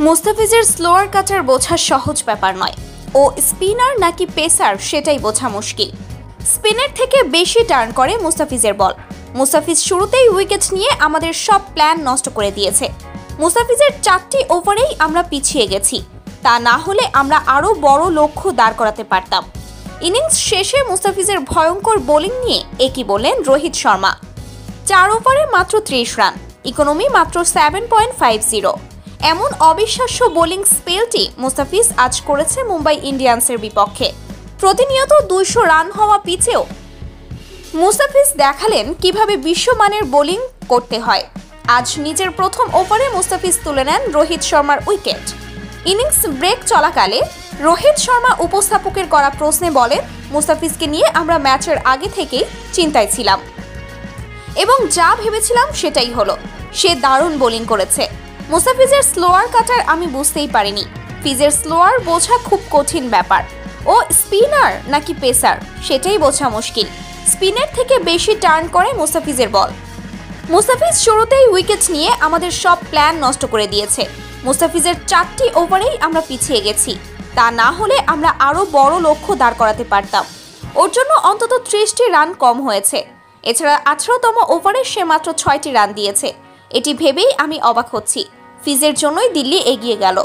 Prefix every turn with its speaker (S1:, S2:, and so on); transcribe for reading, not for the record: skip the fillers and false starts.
S1: মুস্তাফিজের স্লোয়ার কাটার বোঝা সহজ ব্যাপার নয়। ও স্পিনার নাকি পেসার সেটাই বোঝা মুশকিল। স্পিনের থেকে বেশি টার্ন করে মুস্তাফিজের বল। মুস্তাফিজ শুরুতেই উইকেট নিয়ে আমাদের সব প্ল্যান নষ্ট করে দিয়েছে। মুস্তাফিজের 4টি ওভারেই আমরা পিছিয়ে গেছি, তা না হলে আমরা আরও বড় লক্ষ্য দাঁড় করাতে পারতাম। ইনিংস শেষে মুস্তাফিজের ভয়ঙ্কর বোলিং নিয়ে একই বললেন রোহিত শর্মা। 4 ওভারে মাত্র 30 রান, ইকোনমি মাত্র 7.50। এমন অবিশ্বাস্য বোলিং স্পেলটি মুস্তাফিজ আজ করেছে মুম্বাই ইন্ডিয়ান্সের বিপক্ষে। প্রতিনিয়ত 200 রান হওয়া পিচেও মুস্তাফিজ দেখালেন কিভাবে বিশ্বমানের বোলিং করতে হয়। আজ নিজের প্রথম ওভারে মুস্তাফিজ তুলে নেন রোহিত শর্মার উইকেট। ইনিংস ব্রেক চলাকালে রোহিত শর্মা উপস্থাপকের করা প্রশ্নে বলেন, মুস্তাফিজকে নিয়ে আমরা ম্যাচের আগে থেকেই চিন্তায় ছিলাম এবং যা ভেবেছিলাম সেটাই হলো। সে দারুণ বোলিং করেছে। মুস্তাফিজের স্লোয়ার কাটার আমি বুঝতেই পারিনি। ফিজের স্লোয়ার বোঝা খুব কঠিন ব্যাপার। ও স্পিনার নাকি পেসার সেটাই বোঝা মুশকিল। স্পিনের থেকে বেশি টার্ন করে মুস্তাফিজের বল। মুস্তাফিজ শুরুতেই উইকেট নিয়ে আমাদের সব প্ল্যান নষ্ট করে দিয়েছে। মুস্তাফিজের 4টি ওভারেই আমরা পিছিয়ে গেছি, তা না হলে আমরা আরও বড় লক্ষ্য দাঁড় করাতে পারতাম। ওর জন্য অন্তত 30টি রান কম হয়েছে। এছাড়া 18তম ওভারে সে মাত্র 6টি রান দিয়েছে। এটি ভেবেই আমি অবাক হচ্ছি। ফিজের জন্যই দিল্লি এগিয়ে গেল।